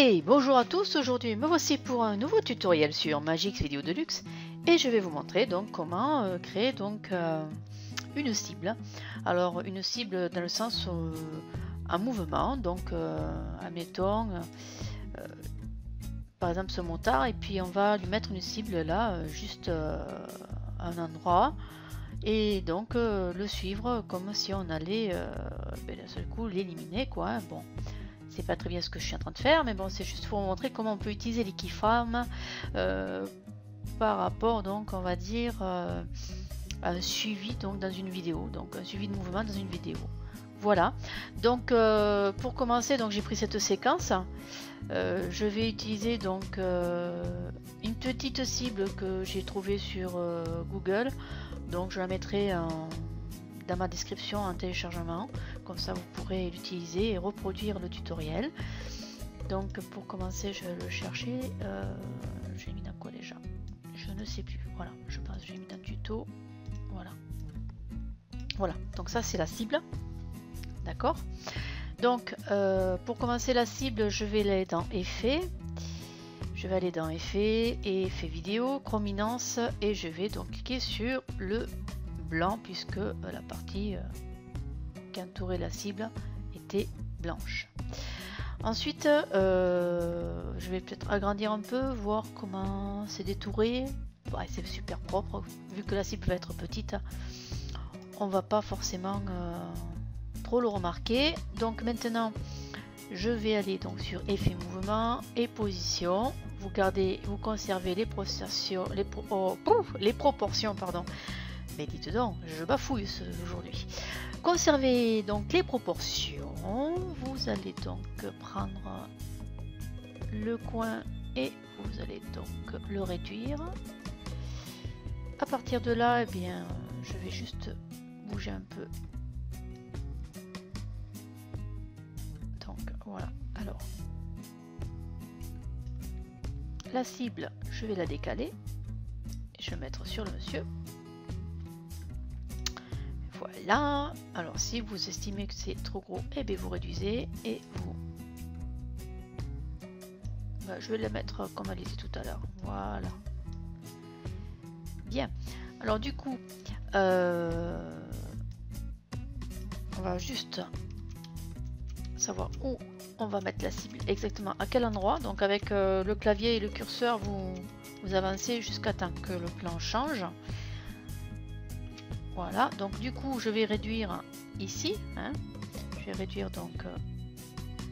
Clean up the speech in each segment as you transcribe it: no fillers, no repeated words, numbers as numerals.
Et bonjour à tous, aujourd'hui me voici pour un nouveau tutoriel sur Magix Vidéo Deluxe et je vais vous montrer donc comment créer donc une cible. Alors une cible dans le sens un mouvement, donc admettons par exemple ce montard et puis on va lui mettre une cible là juste à un endroit et donc le suivre comme si on allait d'un seul coup l'éliminer quoi, hein. Bon, c'est pas très bien ce que je suis en train de faire, mais bon, c'est juste pour vous montrer comment on peut utiliser les keyframes par rapport, donc, on va dire, à un suivi donc, dans une vidéo, donc un suivi de mouvement dans une vidéo. Voilà. Donc, pour commencer, donc j'ai pris cette séquence. Je vais utiliser donc une petite cible que j'ai trouvée sur Google. Donc, je la mettrai dans ma description en téléchargement, comme ça vous pourrez l'utiliser et reproduire le tutoriel. Donc pour commencer je vais le chercher, j'ai mis dans quoi déjà, je ne sais plus, voilà, je pense que j'ai mis dans tuto, voilà, donc ça c'est la cible, d'accord. Donc pour commencer la cible, je vais aller dans effet, et effet vidéo, chrominance, et je vais donc cliquer sur le blanc puisque la partie qui entourait la cible était blanche. Ensuite je vais peut-être agrandir un peu, voir comment c'est détouré. Ouais, c'est super propre vu que la cible va être petite, on va pas forcément trop le remarquer. Donc maintenant je vais aller donc sur effet mouvement et position, vous conservez les proportions, pardon. Mais dites donc, je bafouille aujourd'hui. Conservez donc les proportions. Vous allez donc prendre le coin et vous allez donc le réduire. À partir de là, eh bien, je vais juste bouger un peu. Donc voilà. Alors, la cible, je vais la décaler. Je vais mettre sur le monsieur. Voilà, alors si vous estimez que c'est trop gros, eh bien vous réduisez et vous... Ben, je vais la mettre comme elle était tout à l'heure, voilà. Bien, alors du coup, on va juste savoir où on va mettre la cible, exactement à quel endroit. Donc avec le clavier et le curseur, vous avancez jusqu'à temps que le plan change. Voilà, donc du coup je vais réduire ici, hein. Je vais réduire donc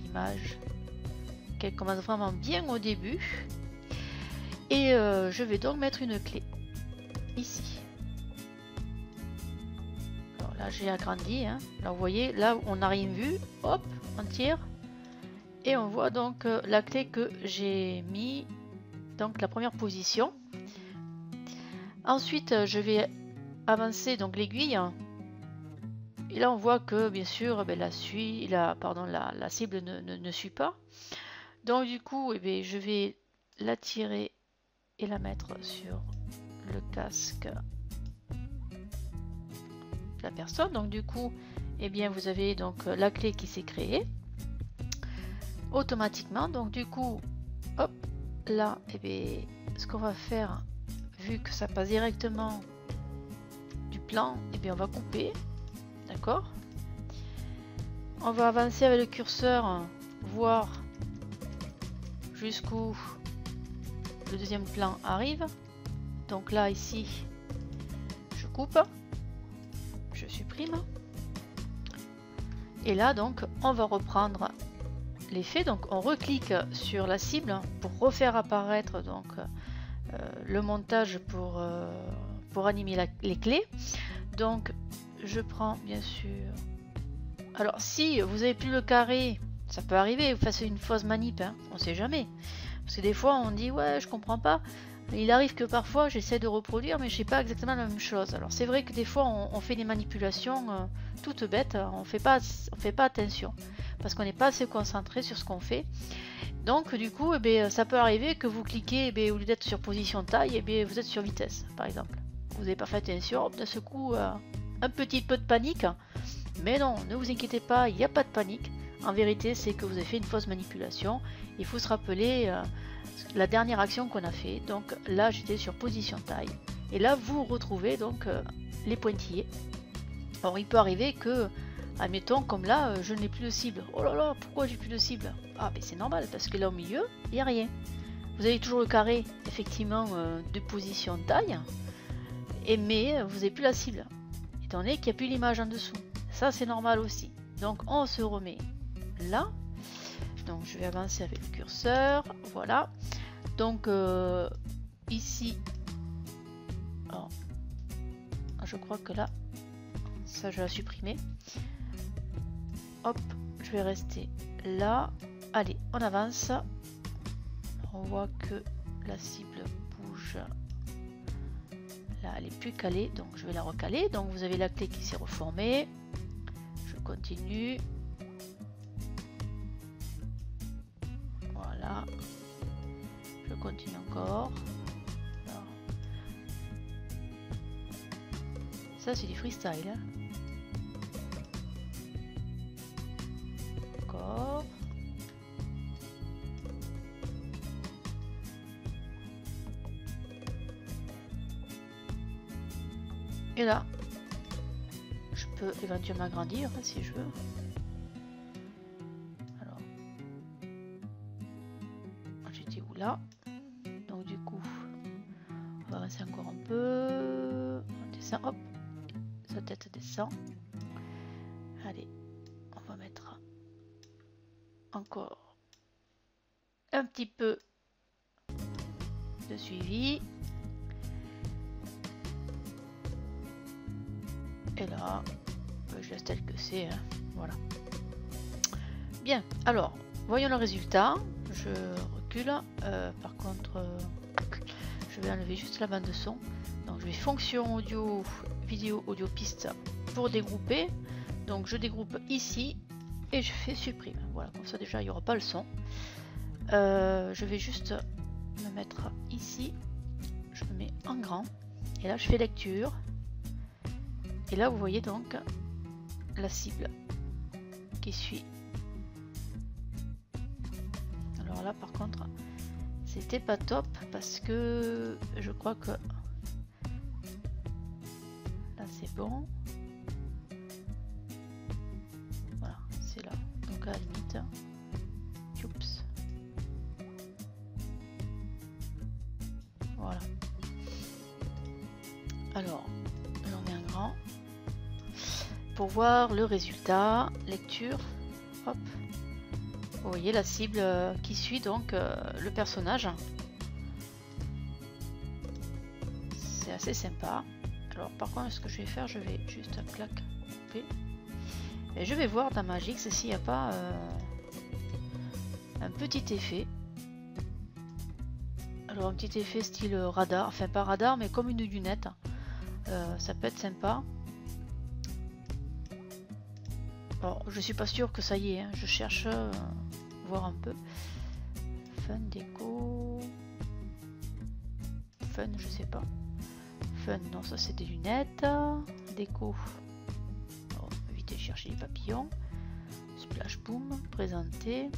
l'image qu'elle commence vraiment bien au début et je vais donc mettre une clé ici. Alors là j'ai agrandi, hein. Là vous voyez, là on n'a rien vu, hop, on tire et on voit donc la clé que j'ai mis, donc la première position. Ensuite je vais avancer donc l'aiguille et là on voit que bien sûr la cible ne suit pas, donc du coup je vais la tirer et la mettre sur le casque de la personne. Donc du coup vous avez donc la clé qui s'est créée automatiquement. Donc du coup hop là ce qu'on va faire, vu que ça passe directement plan, on va couper, d'accord. On va avancer avec le curseur, voir jusqu'où le deuxième plan arrive. Donc là ici je coupe, je supprime et là donc on va reprendre l'effet. Donc on reclique sur la cible pour refaire apparaître donc le montage pour animer les clés. Donc je prends bien sûr, alors si vous avez plus le carré, ça peut arriver, vous fassiez une fausse manip, hein, on sait jamais, parce que des fois on dit ouais je comprends pas, il arrive que parfois j'essaie de reproduire mais je sais pas exactement la même chose. Alors c'est vrai que des fois on fait des manipulations toutes bêtes, on fait pas attention parce qu'on n'est pas assez concentré sur ce qu'on fait. Donc du coup ça peut arriver que vous cliquez, au lieu d'être sur position taille, vous êtes sur vitesse par exemple. Vous n'avez pas fait attention, de ce coup un petit peu de panique, mais non, ne vous inquiétez pas, il n'y a pas de panique. en vérité c'est que vous avez fait une fausse manipulation. Il faut se rappeler la dernière action qu'on a fait. Donc là j'étais sur position taille et là vous retrouvez donc les pointillés. Alors il peut arriver que, admettons comme là je n'ai plus de cible. Oh là là, pourquoi j'ai plus de cible? Ah mais c'est normal parce que là au milieu il n'y a rien. Vous avez toujours le carré effectivement de position taille, mais vous n'avez plus la cible étant donné qu'il n'y a plus l'image en dessous. Ça c'est normal aussi. Donc on se remet là. Donc je vais avancer avec le curseur. Voilà. Donc ici, oh, je crois que là, ça je vais la supprimer. Hop, je vais rester là. Allez, on avance. On voit que la cible bouge. Là, elle est plus calée, donc je vais la recaler. Donc vous avez la clé qui s'est reformée. Je continue. Voilà. Je continue encore. Alors. Ça, c'est du freestyle. Hein. Encore. Et là, je peux éventuellement agrandir hein, si je veux. Alors, j'étais où là? Donc du coup, on va avancer encore un peu. On descend, hop, sa tête descend. Allez, on va mettre encore un petit peu de suivi. Et là, je laisse tel que c'est. Hein. Voilà. Bien, alors, voyons le résultat. Je recule. Par contre, je vais enlever juste la bande de son. Donc, je vais fonction audio, vidéo, audio, piste pour dégrouper. Donc, je dégroupe ici et je fais supprime. Voilà, comme ça, déjà, il n'y aura pas le son. Je vais juste me mettre ici. Je me mets en grand. Et là, je fais lecture. Et là, vous voyez donc la cible qui suit. Alors là, par contre, c'était pas top parce que je crois que là, c'est bon. Voilà, c'est là. Donc à la limite, oups. Voilà. Alors, on met un grand. Pour voir le résultat, lecture, hop, vous voyez la cible qui suit donc le personnage. C'est assez sympa. Alors par contre, ce que je vais faire, je vais juste clac couper et je vais voir dans Magix s'il n'y a pas un petit effet. Alors un petit effet style radar, enfin pas radar mais comme une lunette, ça peut être sympa. Alors, je suis pas sûre que ça y est, hein. Je cherche voir un peu. Fun, déco. Fun, je sais pas. Fun, non, ça c'est des lunettes. Déco. Oh, éviter de chercher les papillons. Splash boom, présenter.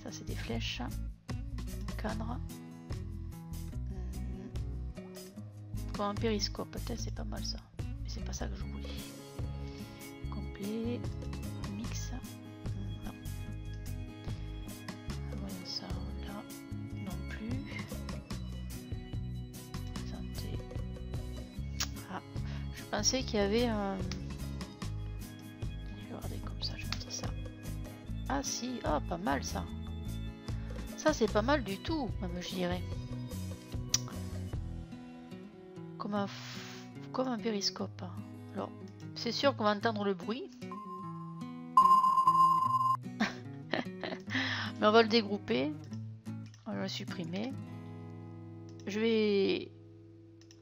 Ça c'est des flèches. Cadre. Comme un périscope, peut-être c'est pas mal ça. Mais c'est pas ça que je voulais. Mix, non. Voyons ça là, non plus. Santé. Ah, je pensais qu'il y avait un. Je vais regarder comme ça, je montre ça. Ah si, ah pas mal ça. Ça c'est pas mal du tout, même je dirais. Comme un périscope. Alors. C'est sûr qu'on va entendre le bruit. Mais on va le dégrouper. On va le supprimer. Je vais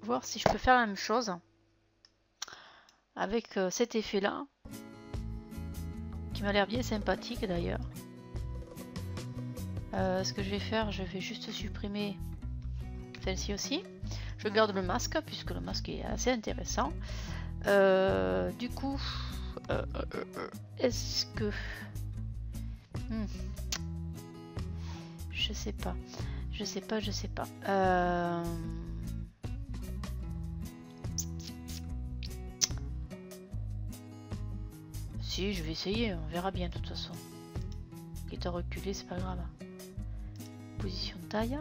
voir si je peux faire la même chose avec cet effet là qui m'a l'air bien sympathique d'ailleurs. Ce que je vais faire, je vais juste supprimer celle-ci aussi. Je garde le masque puisque le masque est assez intéressant. Du coup, Est-ce que... Je sais pas. Je sais pas, je sais pas. Si, je vais essayer, on verra bien de toute façon. Quitte à reculer, c'est pas grave. Position de taille.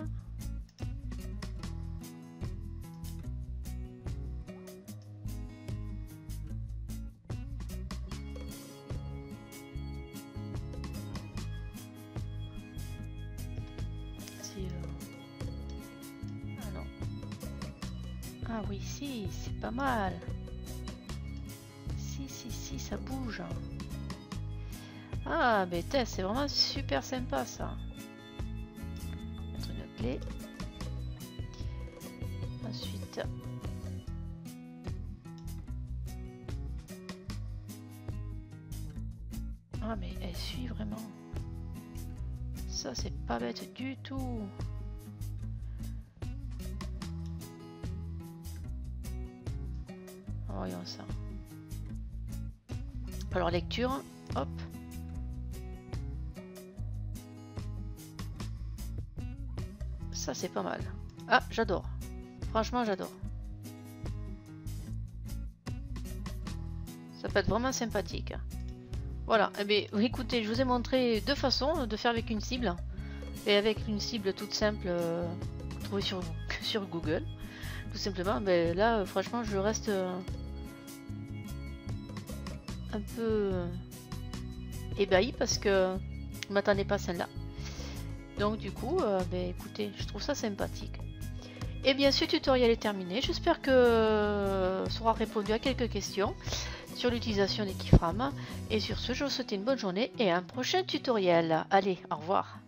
Ah non. Ah oui, si, c'est pas mal. Si, ça bouge. Ah, mais c'est vraiment super sympa ça. Mettre une clé. Ensuite. Ah, mais elle suit vraiment. Ça, c'est pas bête du tout. Voyons ça. Alors, lecture. Hop. Ça, c'est pas mal. Ah, j'adore. Franchement, j'adore. Ça peut être vraiment sympathique. Voilà. Eh bien, écoutez, je vous ai montré deux façons de faire avec une cible. Et avec une cible toute simple trouvée sur Google. Tout simplement. Mais là, franchement, je reste un peu ébahi parce que je m'attendais pas à celle-là. Donc du coup, écoutez, je trouve ça sympathique. Et bien, ce tutoriel est terminé. J'espère que ça aura répondu à quelques questions sur l'utilisation des keyframes. Et sur ce, je vous souhaite une bonne journée et un prochain tutoriel. Allez, au revoir.